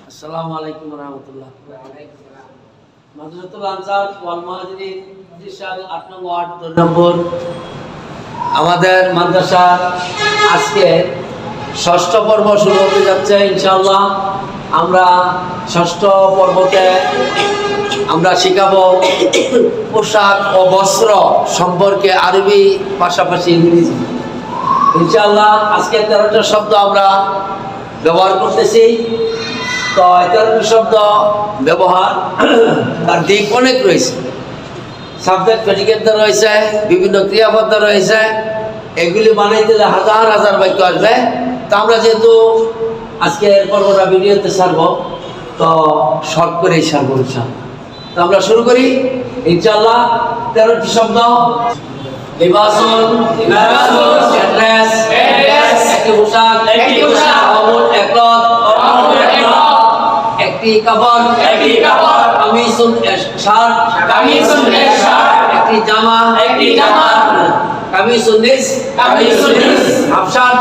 আসসালামু আলাইকুম ওয়া রাহমাতুল্লাহ। মাদ্রাসাতুল আনসার ওয়াল মুহাজিরিন জিশাল ৮ নং ওয়ার্ড ২ নম্বর আমাদের মাদ্রাসা আজকে ষষ্ঠ পর্ব শুরু হতে যাচ্ছে ইনশাআল্লাহ। আমরা ষষ্ঠ পর্বতে আমরা শিখাবো পোশাক ও বস্ত্র সম্পর্কে আরবি পাশাপাশি ইংরেজি। ইনশাআল্লাহ আজকে ১৩টা শব্দ আমরা ব্যবহার করতেছি। তো ১৩টি শব্দ ব্যবহার তার দিক অনেক রয়েছে, সাবজেক্ট প্রেডিকেট রয়েছে, বিভিন্ন ক্রিয়াপদ রয়েছে। এগুলি বানাইতে হাজার হাজার বাক্য আসবে। তো আমরা যেহেতু আজকের পর্বটা ভিডিওতে ছাড়বো, তো শর্ট করেই ছাড়বো ইনশাআল্লাহ। তো আমরা শুরু করি ইনশাআল্লাহ। ১৩টি শব্দ: লিবাসুন, ড্রেস, একটি পোশাক, একটি কাপড়, কামিজুন শার্ট, একটি জামা, কামিজুন নিস, হাফ শার্ট,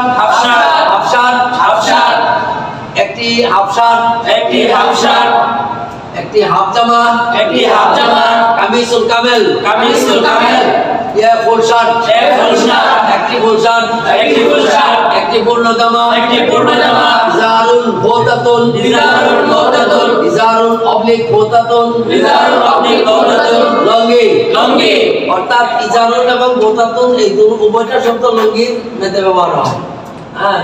একটি হাফ শার্ট, একটি হাফ জামা, কামিজুল কামেল, ইয়া ফুল শার্ট, একটি ফুল শার্ট, একটি পূর্ণ জামা, ইজারুল বোতাতুন, ইজারুল অবলিক বোতাতুন, লঙ্গি। অর্থাৎ ইজারুল এবং বোতাতুন এই দুটো উভয়টা শব্দ লঙ্গির মধ্যে ব্যবহার হয়। হ্যাঁ,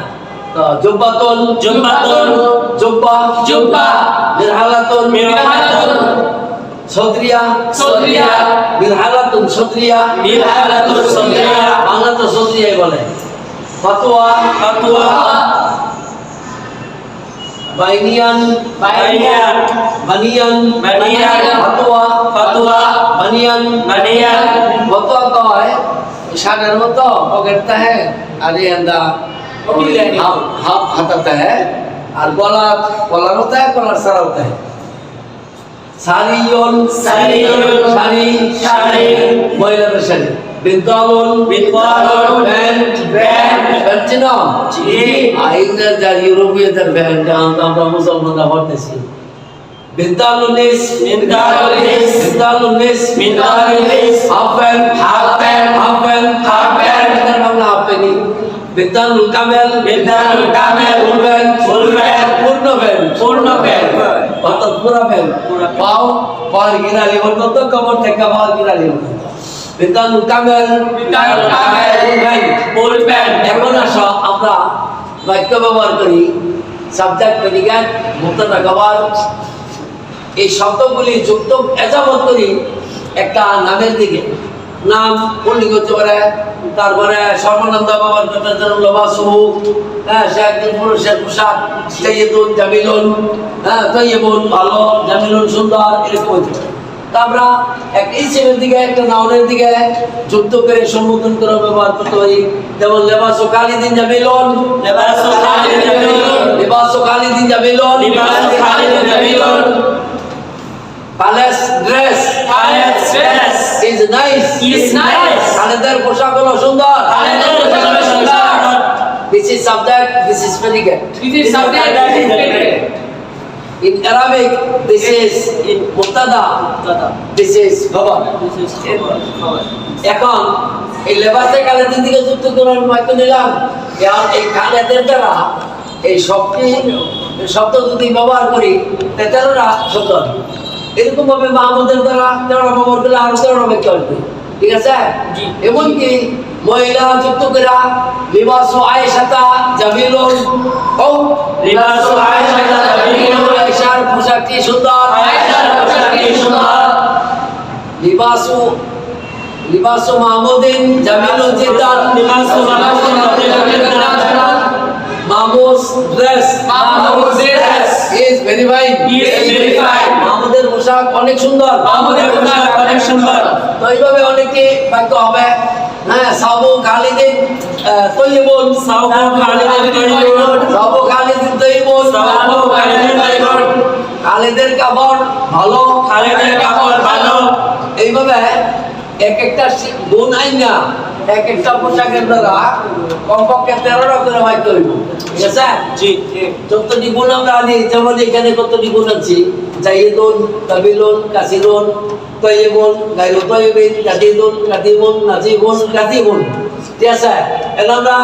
তো জুব্বাতুন, জুব্বা, মিরহালাতুন, সদরিয়া, মিরহালাতুন, সদরিয়া, বাংলা তো সদরিয়াই বলে। ফাতোয়া, বানিয়ান, ফাতোয়া, বানিয়ান। ফতোয়া কয় শানের মতো পকেটটা হ্যাঁ, আর ये अंदर हाफ हटाता है, और गलार होता है, कलर सारा होता है। सारियोन, सारी, महिलाদের শাড়ি। বিন্তালুন, প্যান্ট না, আইনার যার ইউরোপীয়দের প্যান্ট আমরা মুসলমানরা পড়তেছি। বিন্তালুনিস, হাফ প্যান্ট, এটার বাংলা হাফ প্যান্ট। বিন্তালুল কামেল, পূর্ণ প্যান্ট, অর্থাৎ পুরা প্যান্ট। পাওয়ার গিরালি পর্যন্ত, কমর থেকে পাওয়ার গিরালি পর্যন্ত। বিন্তালুল কামেল, ফুল প্যান্ট। এখন আসো আমরা বাক্য ব্যবহার করি, সাবজেক্ট প্রেডিকেট মুবতাদা খবর। এই শব্দগুলি যুক্ত এজাবত করি একটা নামের দিকে। নাম উল্লেখ করতে পারে, তারপরে সর্বনাম ব্যবহার করতে পারে। লবাসুহু, হ্যাঁ, সে একজন পুরুষের পোশাক। সাইয়্যিদুন, জামিলুন, হ্যাঁ, তাইয়্যিবুন ভালো, জামিলুন সুন্দর, এরকম হতে পারে। তা আমরা একটা ইসমের দিকে একটা নাউনের দিকে যুক্ত করে সম্বোধন করে ব্যবহার করতে পারি। যেমন লেবাসু খালিদিন জামিলুন, প্যালেস ড্রেস is nice, খালেদের পোশাক হলো সুন্দর। This is subject, this is predicate. In Arabic, this is mubtada, this is khabar. এখন এই লেবাসে খালেদের দিকে যুক্ত করার মাধ্যমে নিলাম। এই খালেদের দ্বারা এই শব্দ যদি ব্যবহার করি, 13টা শব্দ। এরকম ভাবে মাহমুদের দ্বারা 13টা ব্যবহার করলে আরো 13টা বাক্য আসবে। ঠিক আছে? এমনকি মহিলা যুক্ত করা লিবাসু আয়েশাতা জামিলুন, আয়েশার পোশাকটি সুন্দর, লিবাসু মাহমুদিন জামিলুন জিদ্দান, Mahmud dress is very fine, মাহমুদের পোশাক অনেক সুন্দর। তো এইভাবে অনেকে বাক্য হবে। হ্যাঁ, সাবু খালিদিন তাইয়্যিবুন, খালিদের কাপড় ভালো, এইভাবে এক একটা গুণ আইনা এক একটা পোশাকের দ্বারা কমপক্ষে 13টা করে বাক্য হইব, ঠিক আছে? জি যতটি গুণ আমরা আনি, যেমন এখানে কতটি গুণ আছি, জাইদুন, কাবিলুন, কাসিরুন, তয়্যিবুন, গায়রু তয়্যিবিন, কাদিদুন, কাদিবুন, নাজিবুন, কাদিবুন, ঠিক আছে? এখন আমরা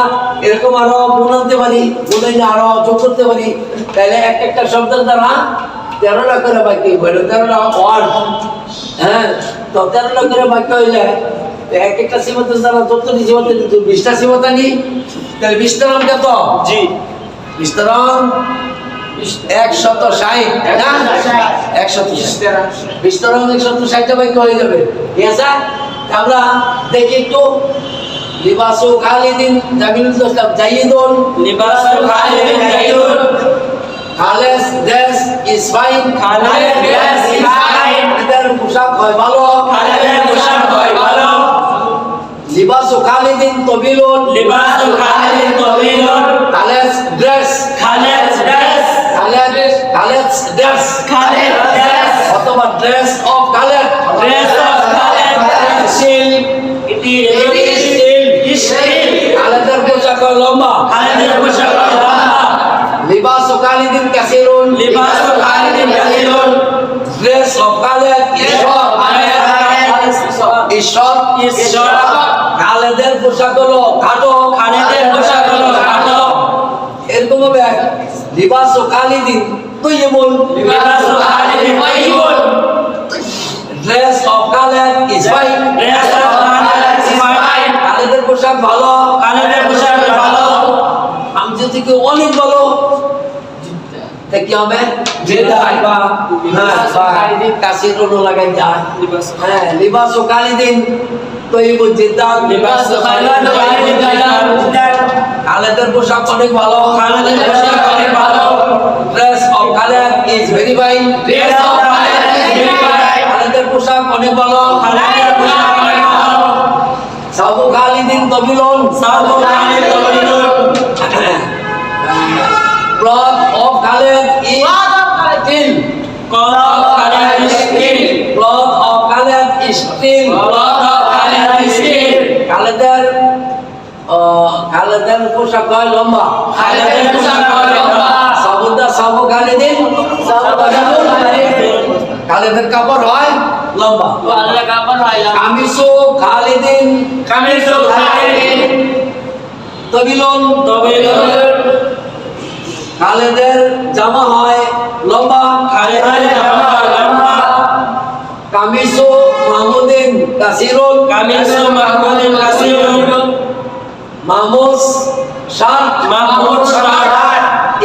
এরকম আরো গুণ আনতে পারি, গুণ আইনে আরো যোগ করতে পারি, তাহলে এক একটা শব্দের দ্বারা 13টা করে বাক্য হইব, 13টা ওয়ার্ড। হ্যাঁ, তো 13টা করে বাক্য হইলে এক একটা সীমাতের দ্বারা যতটি সীমাতে 20টা সীমাতা নি, তাহলে বিস্তরণ কত? জি বিস্তরণ 160, না 160, বিস্তরণ 160টা বাক্য হয়ে যাবে, ঠিক আছে? আমরা দেখি একটু লিবাসু খালিদিন জামিলুল দোস্তাব জাইদুন, লিবাসু খালিদিন জাইদুন, Khaled's dress is fine, Khaled's dress is fine, এদের পোশাক হয় ভালো, খালেদের পোশাক হয় ভালো, লিবাসু খালিদিন তবিলুন, লিবাসু খালিদিন তবিলুন, Khaled's dress, Khaled dress, Khaled dress, Khaled dress, অথবা dress of Khaled, dress of Khaled, সিল, ইটি ইজ স্টিল, খালেদের পোশাক হয় লম্বা, খালেদের পোশাক হয় লম্বা, লিবাসু খালিদিন কাসিরুন, লিবাসু খালিদিন কাসিরুন, dress of Khaled is short, is short, খালেদের পোশাক হলো খাটো, খালেদের পোশাক হলো খাটো, এরকম হবে লিবাসু খালিদিন তৈয়িবুন, লিবাসু খালিদিন তৈয়িবুন, dress of Khaled is fine, dress of Khaled is fine, খালেদের পোশাক ভালো, খালেদের পোশাক ভালো, আমি যদি কেউ অনেক ভালো তা কি হবে? কাসিরুন লাগাই যায়, হ্যাঁ লিবাসু খালিদিন তৈয়িবুন জিদ্দান, লিবাসু খালিদিন জিদ্দান, খালেদের পোশাক অনেক ভালো, খালেদের পোশাক অনেক ভালো, dress of Khaled is very fine, dress of Khaled is very fine, খালেদের পোশাক অনেক ভালো, খালেদের পোশাক অনেক ভালো, সাবু খালিদিন তবিলুন, সাবু খালিদিন তবিলুন, cloth of Khaled is still, cloth of Khaled is still, cloth of Khaled is still, cloth of Khaled is still, খালেদের পোশাক হয় লম্বা, খালেদের পোশাক হয় লম্বা, সাবু খালিদিন খালেদের কাপড় হয় লম্বা, খালেদের কাপড় হয় লম্বা, কামিসু খালিদিন কামিজু খালিদিন তবিলুন, তবিলুন, খালেদের জামা হয় লম্বা, খালেদের জামা হয় লম্বা, কামিসু মাহমুদিন কাসিরুন, কামিজু মাহমুদিন কাসিরুন, Mahmud shirt, Mahmud shirt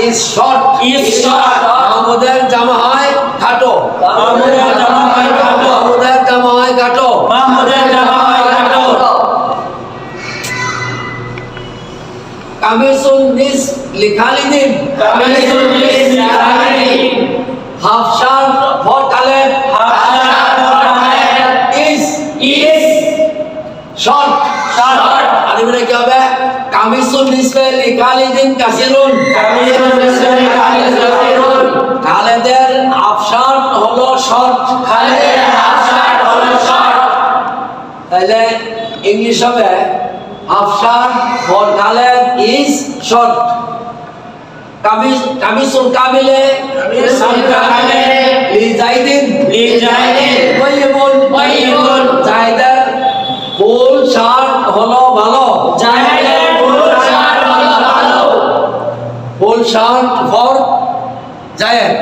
is short, is short, মাহমুদের জামা হয় খাটো, মাহমুদের জামা হয় খাটো, মাহমুদের জামা হয় খাটো, মাহমুদের জামা হয় খাটো, কামিসুন নিস লিখালিদিন, কামিজুন নিস লিখালিদিন, half shirt for Khaled half shirt for Khaled is is short, short, আরেকটা কি হবে? কামিসুন নিসফে লিখালিদিন কাসিরুন, কামিজুন নিস লিখালিদিন, খালেদের হাফ শার্ট হলো শর্ট, খালেদের হাফ শার্ট হলো শর্ট, তাহলে ইংলিশ হবে half shirt for Khaled is short, কামিসুল কামিলে কামিজুল কামিলে লিজাইদিন লিজাইদিন তৈয়িবুন, তৈয়িবুন, জায়দের ফুল শার্ট হলো ভালো, জাহেদের ফুল শার্ট হলো ভালো, full shirt for Zayed,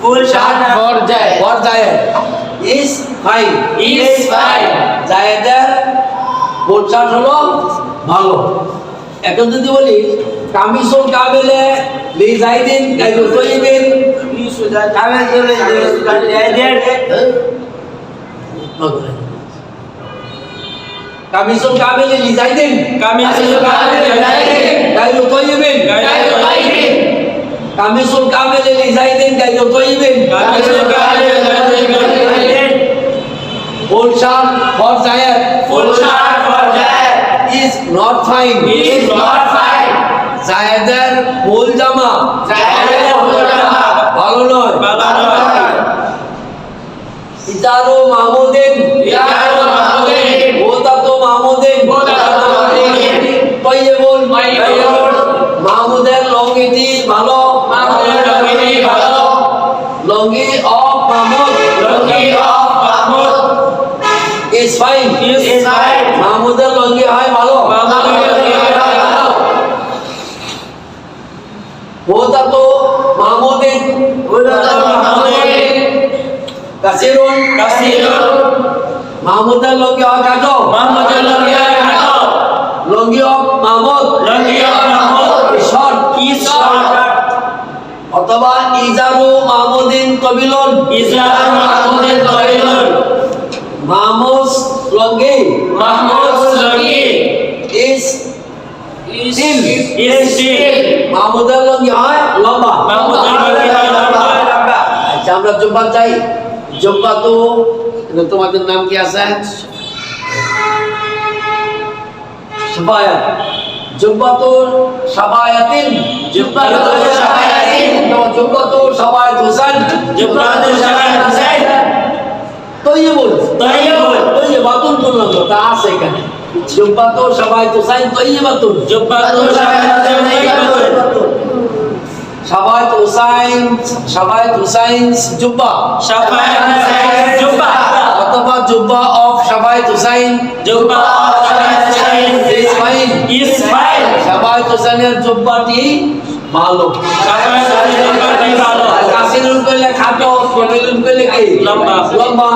full shirt for Zayed is fine, is fine, জায়েদের ফুল শার্ট হলো ভালো। এখন যদি বলি কামিসুল কাবিলে লিজাইদিন গায়রু তৈয়িবিন, কামিসুল কাবিলে লিজাইদিন কামিজুল কামিলে গায়রু তৈয়িবিন, গায়রু তৈয়িবিন, কামিসুল কাবিলে লিজাইদিন গায়রু তৈয়িবিন, কামিজুল কামিলে গায়রু তৈয়িবিন, full shirt for Zayed full shirt for Zayed is not fine, is not fine, জায়েদের ফুল জামা জায়েদের ফুল জামা ভালো নয়, ভালো নয়, ইজারু মাহমুদিন ইজারু লঙ্গি of Mahmud Lungi of Mahmud is fine is fine. মাহমুদের লঙ্গি হয় ভালো Mahmud lungi of Mahmud. ওটা তো মাহমুদিন কাসিরুন Kasirun. মাহমুদের লঙ্গি হয় কাটো Mahmud lungi of Mahmud. Lungi of Mahmud Lungi of Mahmud short is short. অথবা ইজারু Mahmudin কবিলুন Izar Mahmudin Qabilun. Mahmud lungi Mahmud lungi is is still. মাহমুদের লঙ্গি হয় লম্বা Mahmud lungi of Mahmud. আচ্ছা আমরা জুব্বা চাই জুব্বা তো তোমাদের নাম কি আছে সাবায়াত জুব্বা তো সাবায়াতিন Jubbatul Shabayatin. জুব্বা তো সাবায়াত Hossain Jubbatul Shabayatin Hussain. Taiyabul Tayyibun. তৈয়বাতুন তুলনাম তা আছে এখানে জুব্বা তো সাবায়াত Hossain তৈয়বাতুন Jubbatul Shabayatin Tayyibun. সাবায়াত Hossain জুব্বা Shafayat Hussain Jubba. অথবা জুব্বা of Shafayat Hossain Jubba of Shafayat Hussain is fine is fine. সাবায়াত হোসেনের জুব্বাটি ভালো Shafayat Hussain Jubbati bhalo. কাসিরুন কইলে খাটো কবিলুন কইলে কি লম্বা। লম্বা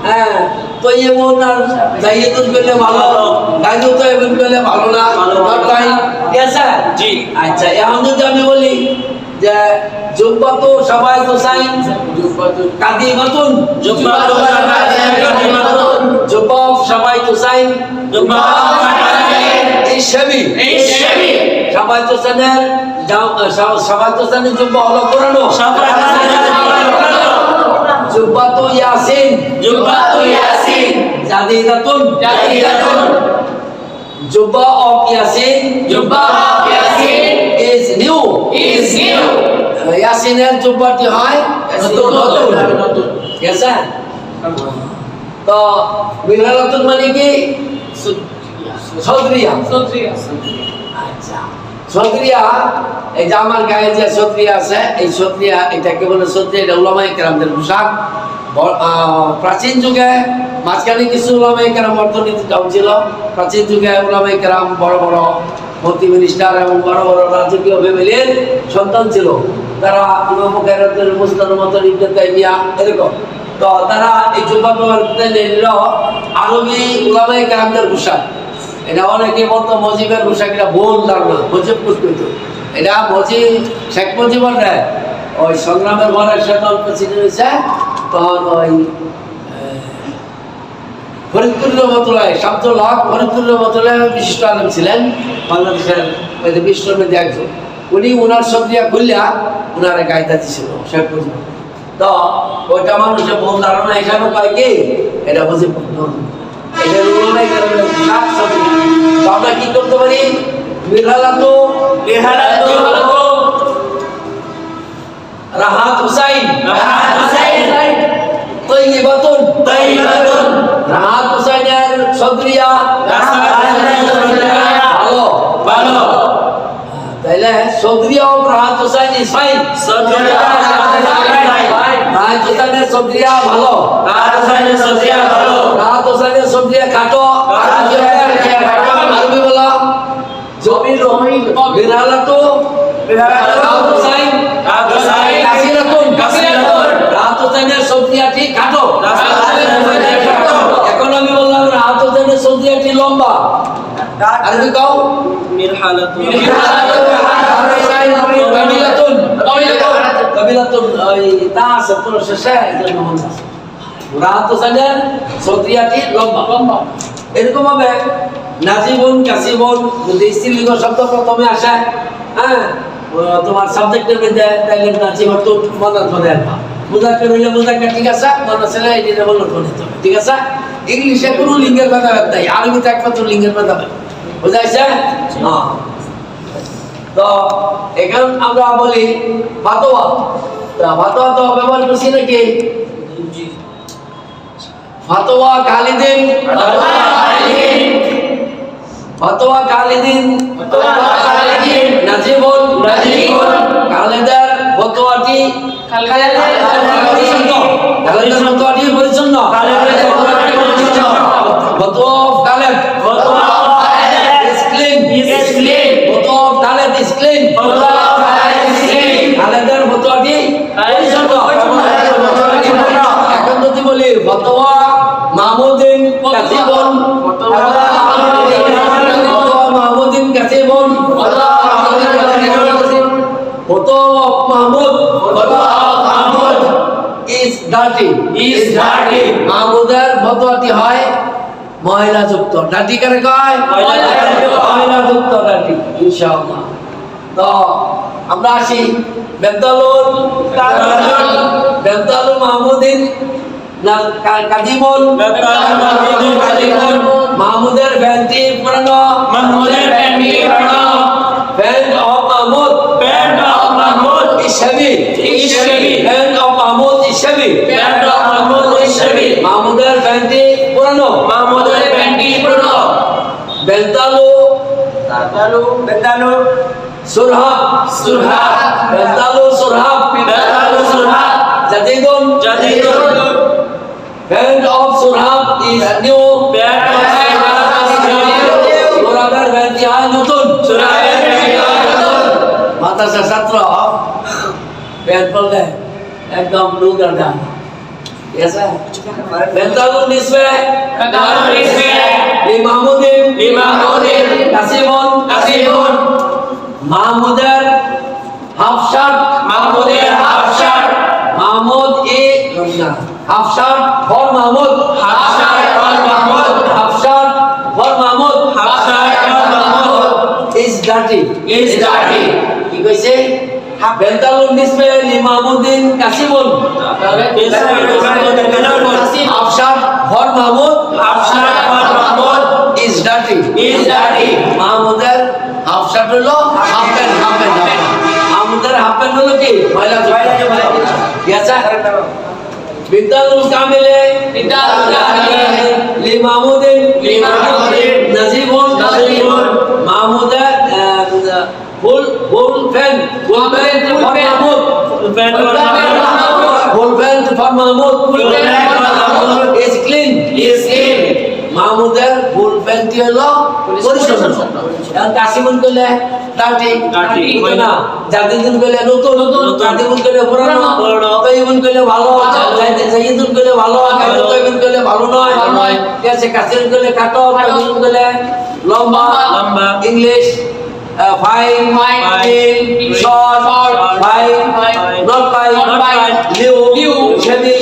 হ্যাঁ তৈয়বুন আর জাইয়িদুন কইলে ভালো গাইদু তৈয়বুন কইলে ভালো না ভালো। নট রাইট ইয়েস স্যার জি। আচ্ছা এখন যদি আমি বলি যে জুব্বাতু সাবায়াত হোসেন কাদিমাতুন Jubbatul Shabayatin Qadimatun. জুব্বা of Shafayat Hossain Jubba of Shabayatin is shabby is shabby. সাবায়াত হোসেনের সাবায়াত হোসেনের জুব্বা হলো পুরানো Shafayat Hussain Jubba. জুব্বাতু ইয়াসিন Jubbatul Yasin. জাদিদাতুন Jadidatun. জুব্বা of Yasin Jubba of Yasin is new is new. ইয়াসিনের জুব্বাটি হয় নতুন ইয়েস স্যার তো মিলালাতুন মানে কি সদরিয়া আচ্ছা সদরিয়া এই যে আমার গায়ে যে সদরিয়া আছে এই সদরিয়া এটাকে বলে সদরিয়া এটা উলামায়ে কেরামদের পোশাক প্রাচীন যুগে মাঝখানে কিছু উলামায়ে কেরাম অর্থনীতি ডাউন ছিল প্রাচীন যুগে উলামায়ে কেরাম বড় বড় মন্ত্রী মিনিস্টার এবং বড় বড় রাজকীয় ফ্যামিলির সন্তান ছিল তারা ইমাম বুখারীর মুসনাদের মতো ইবনে তাইমিয়া এরকম তো তারা এই জুব্বা ব্যবহার করতে নিল আরবি উলামায়ে কেরামদের পোশাক এটা অনেকে বলতো মজিবের পোশাক এটা ভুল ধারণা মজিব করতে হতো এটা শেখ মুজিবুর রায় ওই সংগ্রামের ভরের সাথে প্রেসিডেন্ট হয়েছে তখন ওই ফরিদপুর রহমতুল্লাহ শামসুল হক ফরিদপুর রহমতুল্লাহ বিশিষ্ট আলেম ছিলেন বাংলাদেশের বিশ্বর মধ্যে একজন উনি ওনার সক্রিয়া খুললিয়া ওনারা গাইতা দিছিল শেখ মুজিব তো ওইটা মানুষের ভুল ধারণা হিসাবে কয় কি এটা মুজিব এটা রুলাই কারণে সাত সক্রিয়া তো আমরা কি করতে পারি মিরহালাতু Rahat Hussain Rahat Hussain. তৈয়বাতুন Tayyibatun. Rahat হুসাইনের সক্রিয়া Rahat Hussain Jubba. ভালো Bhalo. তাইলে সক্রিয়া ও Rahat Hussain is fine Sodriya Rahat Hussain fine. রাহাত হুসাইনের সক্রিয়া ভালো Rahat Hussain Sodriya bhalo. Rahat হুসাইনের সক্রিয়া খাটো রাহাত হুসাইনের খাটো। আরবি বলা জমির বিরহালাতু Rahat Hussain Rahat Hussain কাসিরাতুন Kasiratun. Rahat হুসাইনের সক্রিয়াটি খাটো Rahat Hussain Sodriya bhalo. এখন আমি বললাম রাহাত হুসাইনের সক্রিয়াটি লম্বা আরবি কও Mirhalatun. কাবিলাতুন ওই তা আছে তোর শেষে এজন্য মনে আছে রাহাত হোসেনের সৌদিয়াটি লম্বা এরকম হবে নাজিবুন কাসিবুন যদি স্ত্রীলিঙ্গ শব্দ প্রথমে আসে হ্যাঁ তোমার সাবজেক্টের মধ্যে তাইলে নাজিবুন তো মদত ধরে আনবা মুজাক্কার হইলে মুজাক্কার ঠিক আছে মনে ছেলে এটা বললো ধরে ঠিক আছে ইংলিশে কোনো লিঙ্গের ভেদাভেদ নাই আরবিতে একমাত্র লিঙ্গের ভেদাভেদ বুঝাইছে হ্যাঁ তো এখন আমরা বলি ফাতোয়া ফাতোয়া তো ব্যবহার করছি নাকি ফাতোয়া খালিদিন ফাতোয়া খালিদিন নাজিবুন খালেদার ফতোয়াটি খালেদের ফতোয়াটি পরিচ্ছন্ন। ফতোয়া অফ খালেদ is clean. ফতোয়া অফ খালেদ is clean. খালেদের ফতোয়াটি পরিচ্ছন্ন। এখন যদি বলি ফতোয়া মাহমুদিন কাসিবুন, ফতোয়া মাহমুদিন কাসিবুন, ফতোয়া অফ মাহমুদ is dirty. মাহমুদের ফতোয়াটি হয় ময়লা যুক্ত। ডাটি কারে কয়? ময়লা যুক্ত ডাটি। ইনশাআল্লাহ। তো আমরা আসি বেদালুল মাহমুদিন না কাদিমুল মাহমুদের ফ্যানটি পুরানো fan of Mahmud is shabby fan of Mahmud is shabby মাহমুদের ফ্যানটি পুরানো বেদালু সুরহাব বেদালু সুরহাব জাদিদুন Band of Surhab is new. Surhaber band is নতুন। মাদ্রাসা ছাত্র ব্যান্ড করলে একদম লুগার গান। ঠিক আছে? বেন্তালুন নিসবে লিমামুদিন কাসিবুন মাহমুদের হাফ শার্ট মাহমুদ এ half shirt for Mahmud is dirty কি কইছে বেন্তালুন নিসবে লিমামুদিন কাসিবুন half shirt for Mahmud is dirty মাহমুদের হাফ শার্ট হলো হাফ প্যান্ট মাহমুদের হাফ প্যান্ট হলো কি ময়লা ঠিক আছে বিদ্যালুল কামিলে লিমামুদিন নাজিবুন মাহমুদের full pant for Mahmud is clean মাহমুদের ফুল প্যান্টটি হলো পরিচ্ছন্ন। এখন কাসিমুন কইলে ডাটি না, জাদিদুন কইলে নতুন, কাদিমুন কইলে পুরানো, তাইবুন কইলে ভালো, জাইদুন কইলে ভালো, তাইবুন কইলে ভালো নয়। ঠিক আছে? কাসিমুন কইলে কাটো, কাদিমুন কইলে লম্বা। English fine, short, fine, not fine, new, shabby,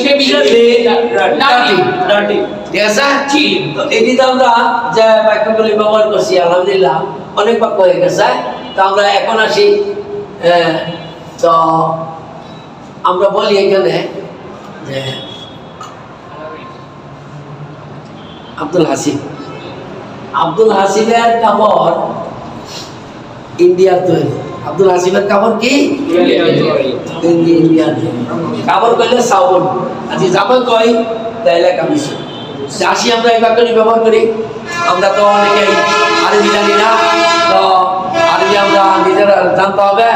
dirty. ঠিক আছে? এটি তো আমরা যে বাক্যগুলি ব্যবহার করছি আলহামদুলিল্লাহ অনেক বাক্য হয়ে গেছে। তো আমরা এখন আসি তো আমরা বলি এখানে যে আব্দুল হাসিবের কাপড় ইন্ডিয়ার তৈরি। আব্দুল হাসিবের কাপড় কি ইন্ডিয়ার কাপড় কইলে সাউন্ড আজি জামাই কই তাইলে কামিজ। আসি আমরা এই বাক্যটি ব্যবহার করি। আমরা তো অনেকেই আরবি জানি না, তো আরবি আমরা নিজেরা জানতে হবে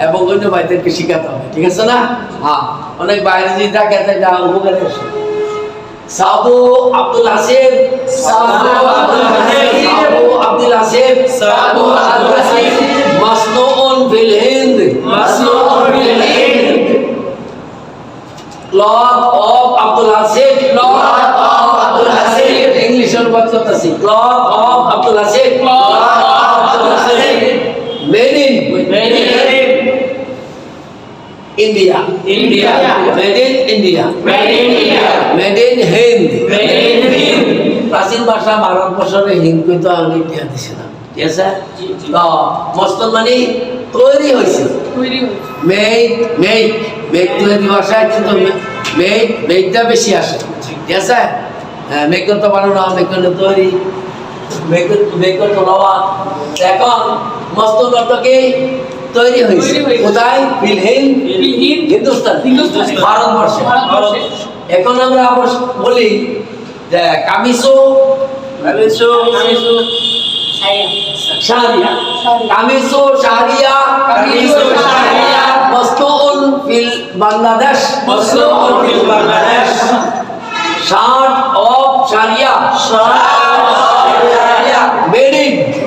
এবং অন্য ভাইদেরকে শিখাতে হবে। ঠিক আছে না? হ্যাঁ, অনেক বাইরে যদি থাকে যা উপকারে সাবু আব্দুল হাসিব মাসনুউন ফিল হিন্দ cloth of Abdul Hasib English অনুবাদ করতেছি cloth of Abdul Hasib made in India. Made in India. Made in Hind. প্রাচীন ভাষা ভারতবর্ষের হিন্দ কিন্তু ইন্ডিয়া দিছে না। ঠিক আছে? তো মস্তন মানে তৈরি হয়েছে। মেড তৈরি ভাষায় কিন্তু মেডটা বেশি আসে। ঠিক আছে? মেঘ তো পারো না, মেঘ তৈরি, মেঘ তো লওয়া। এখন মস্তন অর্থকে তৈরি হয়েছে কোথায়? হিন্দুস্তান, ভারতবর্ষে। এখন আমরা আবার বলি যে কামিজও শাহরিয়া কামিজু শাহরিয়া কামিজু শাহরিয়া মাসনুউন ফিল বাংলাদেশ মাসনুউন ফিল Bangladesh shirt of Shahriar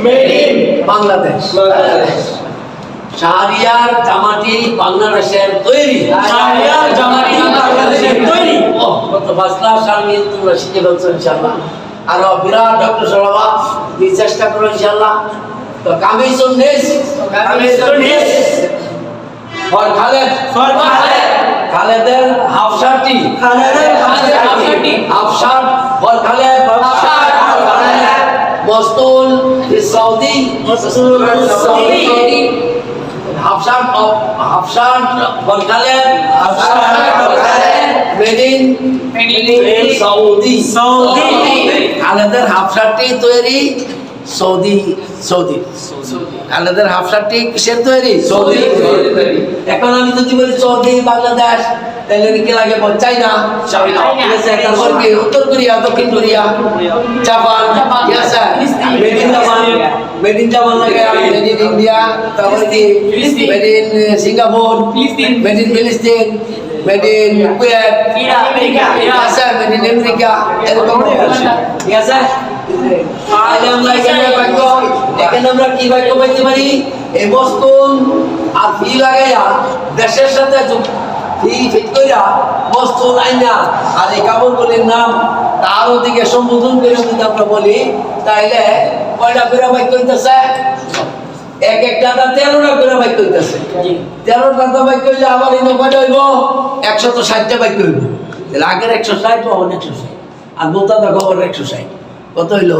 made in Bangladesh শাহরিয়ার জামাটি বাংলাদেশের তৈরি শাহরিয়ার জামাটি বাংলাদেশের তৈরি কত ফাসলা শারমিন তোমরা শিখে ফেলছো ইনশাআল্লাহ আরো বিরাট ডক্টর সরাবা চেষ্টা করো ইনশাআল্লাহ তো কামিজুন নিস ফর খালেদ খালেদের হাফ শার্টটি হাফ শার্ট ফর খালেদ মস্তুল Saudi half shirt for Khaled made in Saudi খালেদের হাফ শার্টটি তৈরি সৌদি খালেদের হাফ শার্টটি কিসের তৈরি সৌদি। এখন আমি যদি বলি সৌদি বাংলাদেশ তাহলে কি লাগে চাইনা তারপর কি উত্তর কোরিয়া দক্ষিণ Korea Japan made in Japan লাগে মেড ইন ইন্ডিয়া তারপর কি made in Singapore made in ফিলিস্তিন made in Kuwait made in America এরকম ঠিক আছে। এখানে আমরা কি বাক্য পাইতে পারি এই বস্তুন আর ফি লাগাইয়া দেশের সাথে ফি ফিট কইরা বস্তুন আইনা আর এই কাপড়গুলির নাম তার দিকে সম্বোধন করে যদি আমরা বলি তাইলে কয়টা করে বাক্য হইতেছে এক একটা 13টা করে বাক্য হইতেছে 13টা বাক্য হইলে আবার ইনো কয়টা হইব 160টা বাক্য হইব তাহলে আগের 160 ও 160 আর বোতাটা খবর 160 কত হইল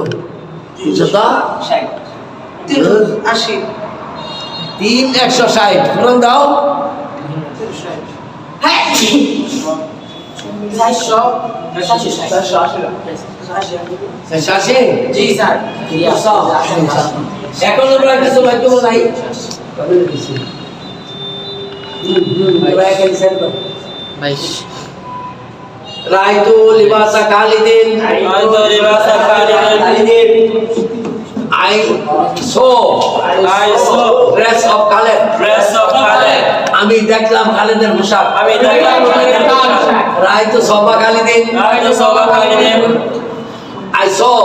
360 কোন দাও জি স্যার এখন আমরা কিছু বাক্য নাই রাইতু লিবাসা খালিদিন I saw dress of Khaled. আমি দেখলাম খালেদের পোশাক রাইতু সবা খালিদিন I saw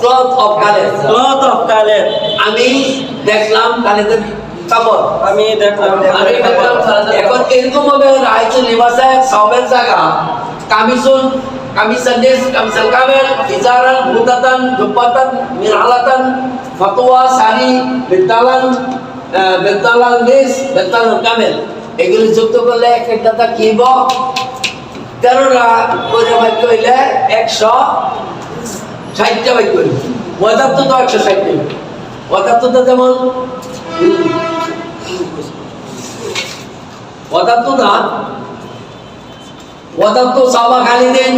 cloth of Khaled. আমি দেখলাম খালেদের কাপড় এখন এরকম ভাবে রাইতু লিবাসা সবের জায়গা কামিজুন kamisan des, kamisal kamel, izaran, butatan, jumpatan, miralatan, fatwa, sari, bentalan des, bentalan kamel. এগুলি যুক্ত করলে একটা কি হইব 13টা করে বাক্য হইলে 160টা বাক্য হইব। ওয়াদাত তো 160 হইব। ওয়াদাত তো যেমন ওয়াদাত তো না ওয়াদাত সাবা খালিদিন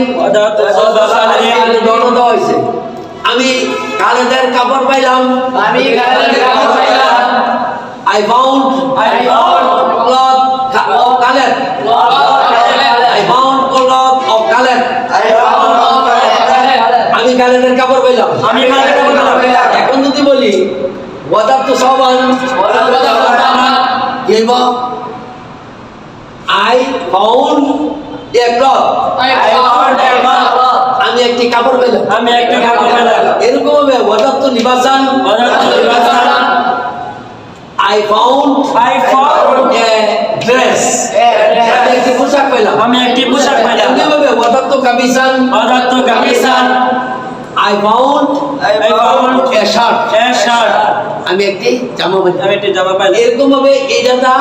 দণ্ড দেওয়া হয়েছে আমি খালেদের কাপড় পাইলাম I found cloth of Khaled I found cloth of Khaled আমি খালেদের কাপড় পাইলাম এখন যদি বলি ওয়াদাত সাবান কি হইব I found a cloth আমি একটি কাপড় পেলাম এরকম হবে ওয়াদাত লিবাসান I found a dress আমি একটি পোশাক পেলাম এভাবে ওয়াদাত কামিসান I found a shirt আমি একটি জামা পেলাম এরকম ভাবে এই দাদা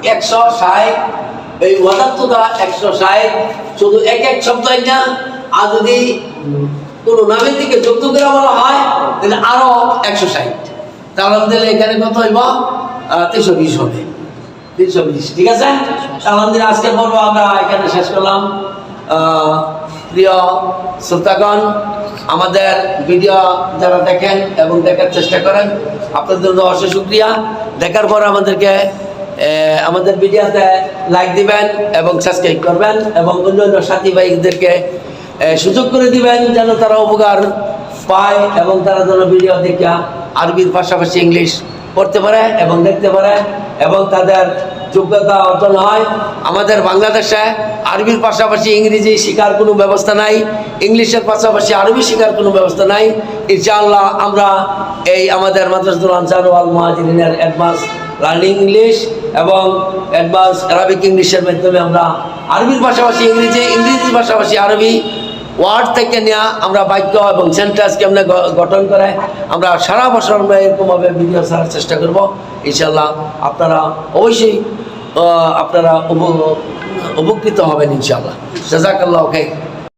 160 এই ওয়াদাতটা 160 শুধু এক শব্দ না আর যদি কোন নামের দিকে যুক্ত করে বলা হয় তাহলে আরো 160 তাহলে দিলে এখানে কত হইব 320 হবে 320 ঠিক আছে আলহামদুলিল্লাহ আজকের পর্ব আমরা এখানে শেষ করলাম প্রিয় শ্রোতাগণ আমাদের ভিডিও যারা দেখেন এবং দেখার চেষ্টা করেন আপনাদের জন্য অশেষ শুকরিয়া দেখার পর আমাদেরকে আমাদের ভিডিওতে লাইক দিবেন এবং সাবস্ক্রাইব করবেন এবং অন্যান্য সাথী ভাইদেরকে সুযোগ করে দিবেন যেন তারা উপকার পায় এবং তারা যেন ভিডিও দেখে আরবির পাশাপাশি ইংলিশ পড়তে পারে এবং দেখতে পারে এবং তাদের যোগ্যতা অর্জন হয়। আমাদের বাংলাদেশে আরবির পাশাপাশি ইংরেজি শেখার কোনো ব্যবস্থা নাই, ইংলিশের পাশাপাশি আরবি শেখার কোনো ব্যবস্থা নাই। ইনশাআল্লাহ আমরা এই আমাদের মাদ্রাসাতুল আনসার ওয়াল মুহাজিরিনের অ্যাডভান্স লার্নিং ইংলিশ এবং অ্যাডভান্স আরবিক ইংলিশের মাধ্যমে আমরা আরবির পাশাপাশি ইংরেজি, ইংরেজির পাশাপাশি আরবি ওয়ার্ড থেকে নেওয়া আমরা বাক্য এবং সেন্টেন্স কেমনে গঠন করে আমরা সারা বছর আমরা এরকমভাবে ভিডিও ছাড়ার চেষ্টা করব। ইনশাআল্লাহ আপনারা অবশ্যই আপনারা উপকৃত হবেন ইনশাআল্লাহ। জাযাকাল্লাহু খাইর।